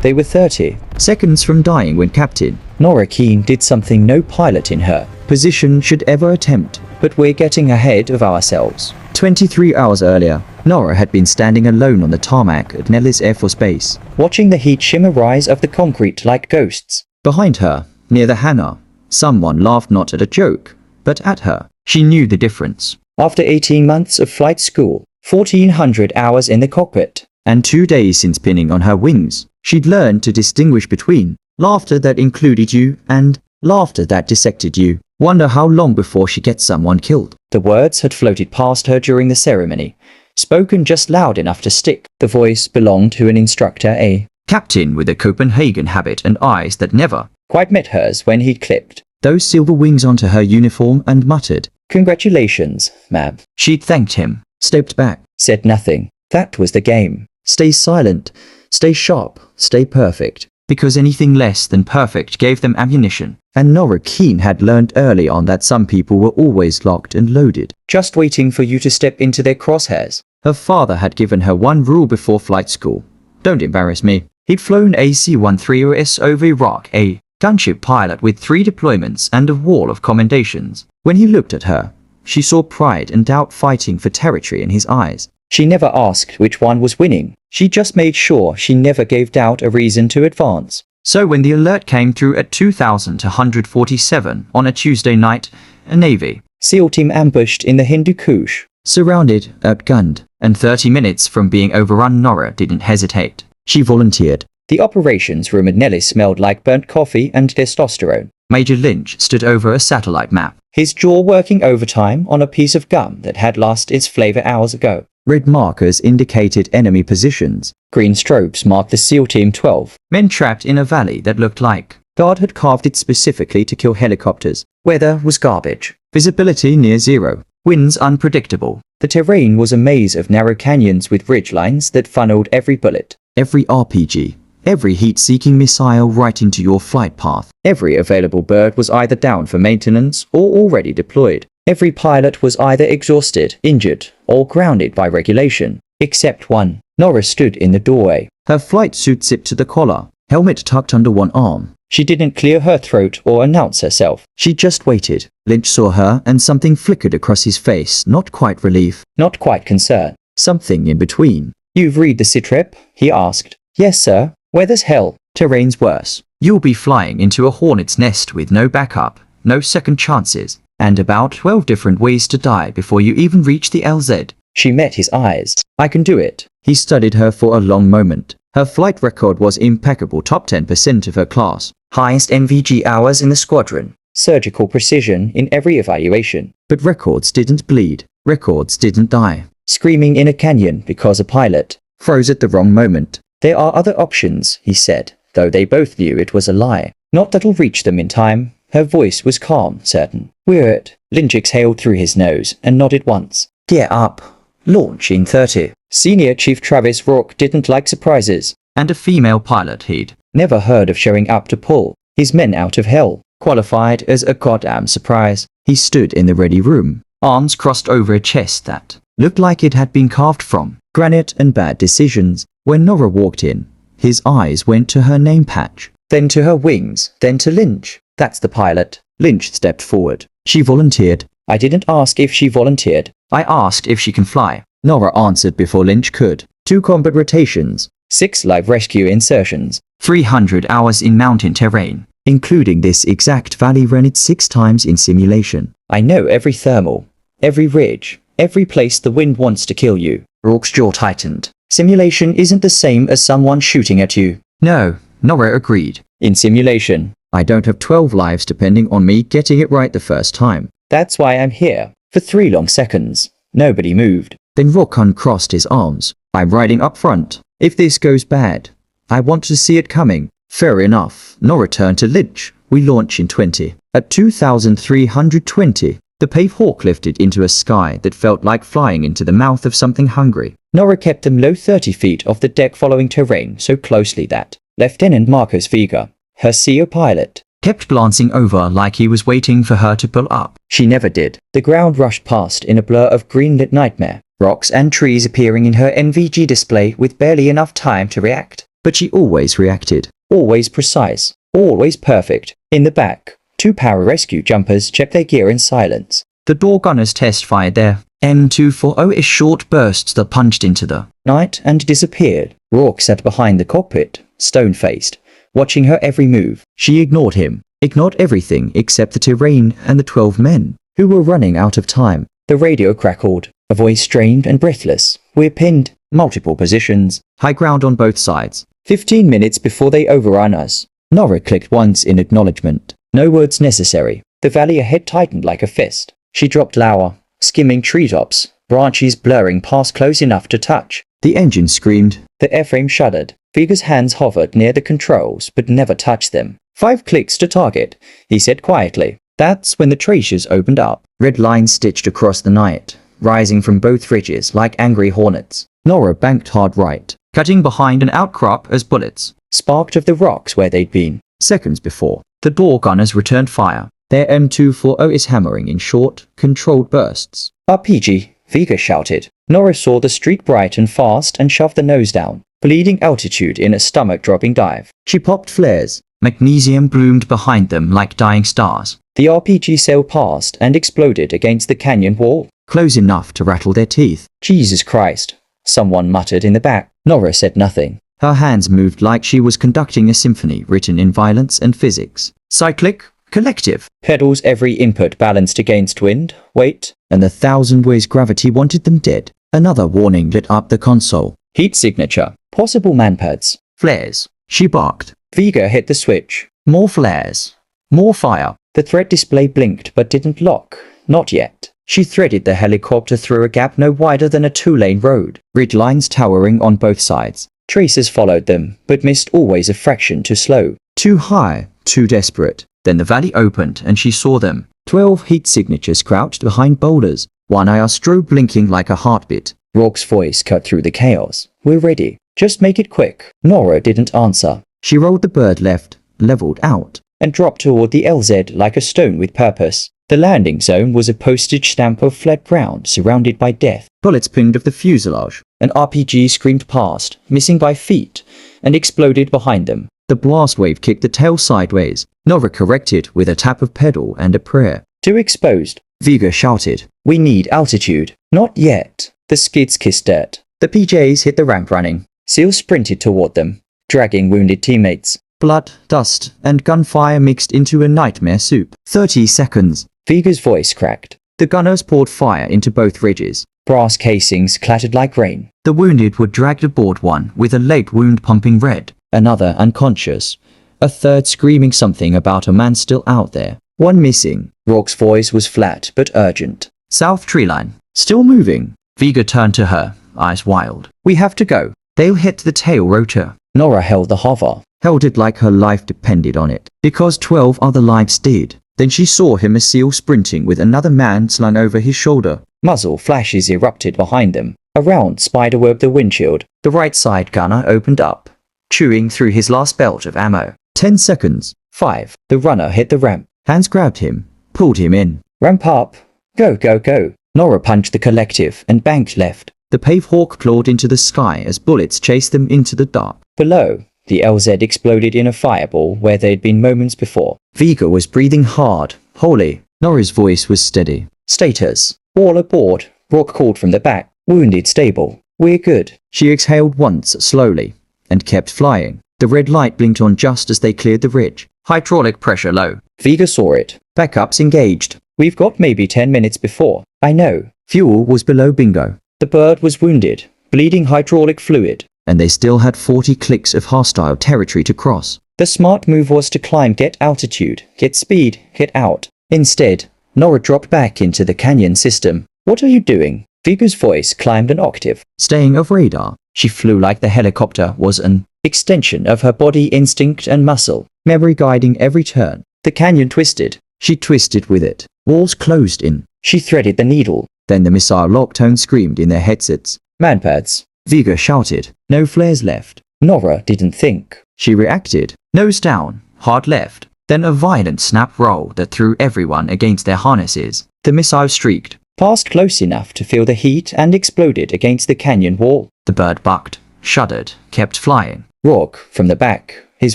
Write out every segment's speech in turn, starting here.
They were 30 seconds from dying when Captain Norah Keen did something no pilot in her position should ever attempt. But we're getting ahead of ourselves. 23 hours earlier, Norah had been standing alone on the tarmac at Nellis Air Force Base, watching the heat shimmer rise of the concrete like ghosts. Behind her, near the hangar, someone laughed not at a joke, but at her. She knew the difference. After 18 months of flight school, 1,400 hours in the cockpit, and 2 days since pinning on her wings, she'd learned to distinguish between laughter that included you and laughter that dissected you. Wonder how long before she gets someone killed. The words had floated past her during the ceremony, spoken just loud enough to stick. The voice belonged to an instructor, a captain with a Copenhagen habit and eyes that never quite met hers when he'd clipped those silver wings onto her uniform and muttered, "Congratulations, ma'am." She'd thanked him, stepped back, said nothing. That was the game. Stay silent, stay sharp, stay perfect. Because anything less than perfect gave them ammunition. And Norah Keen had learned early on that some people were always locked and loaded, just waiting for you to step into their crosshairs. Her father had given her one rule before flight school. Don't embarrass me. He'd flown a C-130S over Iraq, a gunship pilot with 3 deployments and a wall of commendations. When he looked at her, she saw pride and doubt fighting for territory in his eyes. She never asked which one was winning. She just made sure she never gave doubt a reason to advance. So when the alert came through at 2,147 on a Tuesday night, a Navy SEAL team ambushed in the Hindu Kush, surrounded, outgunned, and 30 minutes from being overrun, Norah didn't hesitate. She volunteered. The operations room at Nellis smelled like burnt coffee and testosterone. Major Lynch stood over a satellite map, his jaw working overtime on a piece of gum that had lost its flavor hours ago. Red markers indicated enemy positions. Green strobes marked the SEAL Team 12, men trapped in a valley that looked like God had carved it specifically to kill helicopters. Weather was garbage. Visibility near zero. Winds unpredictable. The terrain was a maze of narrow canyons with ridgelines that funneled every bullet, every RPG, every heat-seeking missile right into your flight path. Every available bird was either down for maintenance or already deployed. Every pilot was either exhausted, injured, or grounded by regulation. Except one. Norah stood in the doorway, her flight suit zipped to the collar, helmet tucked under one arm. She didn't clear her throat or announce herself. She just waited. Lynch saw her and something flickered across his face. Not quite relief, not quite concern. Something in between. "You've read the sitrep?" he asked. "Yes, sir. Weather's hell. Terrain's worse. You'll be flying into a hornet's nest with no backup, no second chances, and about 12 different ways to die before you even reach the LZ." She met his eyes. "I can do it." He studied her for a long moment. Her flight record was impeccable, top 10% of her class. Highest MVG hours in the squadron. Surgical precision in every evaluation. But records didn't bleed. Records didn't die. Screaming in a canyon because a pilot froze at the wrong moment. "There are other options," he said, though they both knew it was a lie. "Not that'll reach them in time." Her voice was calm, certain. "We're it." Lynch exhaled through his nose and nodded once. "Gear up. Launch in 30. Senior Chief Travis Rourke didn't like surprises. And a female pilot he'd never heard of showing up to pull his men out of hell qualified as a goddamn surprise. He stood in the ready room, arms crossed over a chest that looked like it had been carved from granite and bad decisions. When Norah walked in, his eyes went to her name patch, then to her wings, then to Lynch. "That's the pilot." Lynch stepped forward. "She volunteered." "I didn't ask if she volunteered. I asked if she can fly." Norah answered before Lynch could. 2 combat rotations, 6 live rescue insertions, 300 hours in mountain terrain, including this exact valley, ran it 6 times in simulation. "I know every thermal, every ridge, every place the wind wants to kill you." Rourke's jaw tightened. "Simulation isn't the same as someone shooting at you." "No," Norah agreed. "In simulation, I don't have 12 lives depending on me getting it right the first time. That's why I'm here." For 3 long seconds, nobody moved. Then Rourke uncrossed his arms. "I'm riding up front. If this goes bad, I want to see it coming." "Fair enough." Norah turned to Lynch. "We launch in 20. At 2,320, the pave hawk lifted into a sky that felt like flying into the mouth of something hungry. Norah kept them low 30 feet off the deck, following terrain so closely that Lieutenant Marcos Vega, her CO pilot, kept glancing over like he was waiting for her to pull up. She never did. The ground rushed past in a blur of green-lit nightmare, rocks and trees appearing in her NVG display with barely enough time to react. but she always reacted. Always precise. Always perfect. In the back, 2 pararescue jumpers checked their gear in silence. The door gunners test fired their M240 short bursts that punched into the night and disappeared. Rourke sat behind the cockpit, stone-faced, watching her every move. She ignored him. Ignored everything except the terrain and the 12 men, who were running out of time. The radio crackled, a voice strained and breathless. We're pinned. Multiple positions. High ground on both sides. 15 minutes before they overrun us. Norah clicked once in acknowledgement. No words necessary. The valley ahead tightened like a fist. She dropped lower, skimming treetops, branches blurring past close enough to touch. The engine screamed. The airframe shuddered. Viga's hands hovered near the controls but never touched them. 5 clicks to target, he said quietly. That's when the tracers opened up. Red lines stitched across the night, rising from both ridges like angry hornets. Norah banked hard right, cutting behind an outcrop as bullets sparked of the rocks where they'd been. Seconds before, the door gunners returned fire. Their M240 is hammering in short, controlled bursts. RPG, Viga shouted. Norah saw the street brighten fast and shoved the nose down, bleeding altitude in a stomach-dropping dive. She popped flares. Magnesium bloomed behind them like dying stars. The RPG sailed past and exploded against the canyon wall, close enough to rattle their teeth. Jesus Christ, someone muttered in the back. Norah said nothing. Her hands moved like she was conducting a symphony written in violence and physics. Cyclic, collective. Pedals every input balanced against wind, weight, and the 1,000 ways gravity wanted them dead. Another warning lit up the console. Heat signature. Possible manpads. Flares. She barked. Viga hit the switch. More flares. More fire. The threat display blinked but didn't lock. Not yet. She threaded the helicopter through a gap no wider than a 2-lane road. Red lines towering on both sides. Tracers followed them, but missed always a fraction too slow. Too high. Too desperate. Then the valley opened and she saw them. 12 heat signatures crouched behind boulders. One eye strobe blinking like a heartbeat. Rourke's voice cut through the chaos. We're ready. Just make it quick. Norah didn't answer. She rolled the bird left, leveled out, and dropped toward the LZ like a stone with purpose. The landing zone was a postage stamp of flat ground surrounded by death. Bullets pinged off the fuselage. An RPG screamed past, missing by feet, and exploded behind them. The blast wave kicked the tail sideways. Norah corrected with a tap of pedal and a prayer. Too exposed. Viga shouted. We need altitude. Not yet. The skids kissed dirt. The PJs hit the ramp running. SEALs sprinted toward them, dragging wounded teammates. Blood, dust, and gunfire mixed into a nightmare soup. 30 seconds. Viga's voice cracked. The gunners poured fire into both ridges. Brass casings clattered like rain. The wounded were dragged aboard, one with a leg wound pumping red, another unconscious, a third screaming something about a man still out there. One missing. Rourke's voice was flat but urgent. South tree line. Still moving. Viga turned to her, eyes wild. We have to go. They'll hit the tail rotor. Norah held the hover. Held it like her life depended on it. Because 12 other lives did. Then she saw him, a SEAL sprinting with another man slung over his shoulder. Muzzle flashes erupted behind them. A round spiderweb the windshield. The right side gunner opened up, chewing through his last belt of ammo. 10 seconds. 5. The runner hit the ramp. Hands grabbed him, pulled him in. Ramp up. Go, go, go. Norah punched the collective and banked left. The Pave Hawk clawed into the sky as bullets chased them into the dark. Below, the LZ exploded in a fireball where they'd been moments before. Viga was breathing hard, wholly. Norah's voice was steady. Status. All aboard. Rourke called from the back. Wounded stable. We're good. She exhaled once slowly and kept flying. The red light blinked on just as they cleared the ridge. Hydraulic pressure low. Viga saw it. Backups engaged. We've got maybe 10 minutes before. I know. Fuel was below bingo. The bird was wounded, bleeding hydraulic fluid, and they still had 40 clicks of hostile territory to cross. The smart move was to climb, get altitude, get speed, get out. Instead, Norah dropped back into the canyon system. What are you doing? Viga's voice climbed an octave. Staying off radar. She flew like the helicopter was an extension of her body, instinct and muscle, memory guiding every turn. The canyon twisted. She twisted with it. Walls closed in. She threaded the needle. Then the missile lock tone screamed in their headsets. Manpads. Viga shouted. No flares left. Norah didn't think. She reacted. Nose down, hard left. Then a violent snap roll that threw everyone against their harnesses. The missile streaked, passed close enough to feel the heat and exploded against the canyon wall. The bird bucked, shuddered, kept flying. Rourke, from the back, his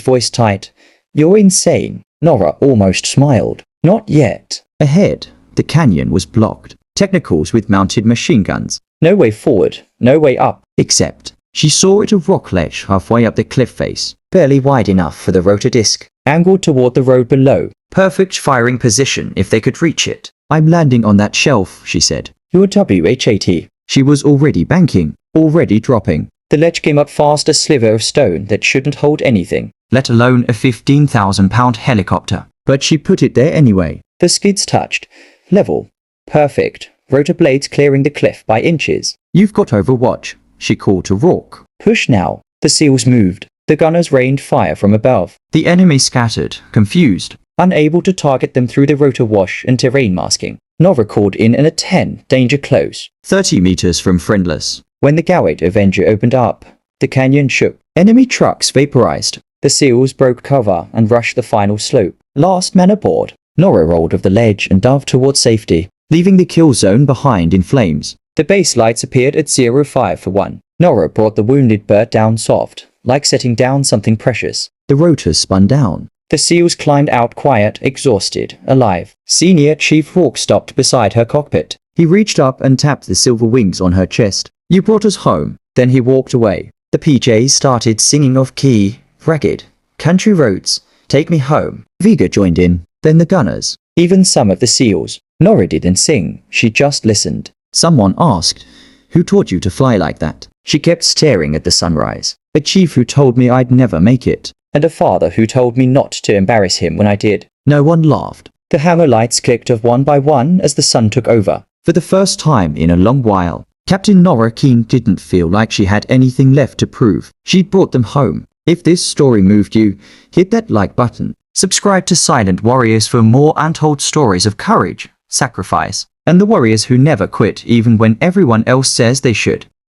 voice tight. You're insane. Norah almost smiled. Not yet. Ahead, the canyon was blocked. Technicals with mounted machine guns. No way forward, no way up. Except, she saw it a rock ledge halfway up the cliff face, barely wide enough for the rotor disc, angled toward the road below. Perfect firing position if they could reach it. I'm landing on that shelf, she said. You're WHAT. She was already banking, already dropping. The ledge came up fast, a sliver of stone that shouldn't hold anything, let alone a 15,000-pound helicopter. But she put it there anyway. The skids touched. Level. Perfect. Rotor blades clearing the cliff by inches. You've got overwatch, she called to Rourke. Push now. The SEALs moved. The gunners rained fire from above. The enemy scattered, confused, unable to target them through the rotor wash and terrain masking. Norah called in a 10, danger close. 30 meters from friendless. When the Gowit Avenger opened up, the canyon shook. Enemy trucks vaporized. The SEALs broke cover and rushed the final slope. Last man aboard. Norah rolled off the ledge and dove towards safety, leaving the kill zone behind in flames. The base lights appeared at 05 for 1. Norah brought the wounded bird down soft, like setting down something precious. The rotors spun down. The SEALs climbed out quiet, exhausted, alive. Senior Chief Rourke stopped beside her cockpit. He reached up and tapped the silver wings on her chest. You brought us home. Then he walked away. The PJs started singing off key, ragged. Country roads, take me home. Vega joined in, then the gunners. Even some of the SEALs. Norah didn't sing, she just listened. Someone asked, who taught you to fly like that? She kept staring at the sunrise. A chief who told me I'd never make it. And a father who told me not to embarrass him when I did. No one laughed. The hammer lights clicked off one by one as the sun took over. For the first time in a long while, Captain Norah Keen didn't feel like she had anything left to prove. She'd brought them home. If this story moved you, hit that like button. Subscribe to Silent Warriors for more untold stories of courage, sacrifice, and the warriors who never quit even when everyone else says they should.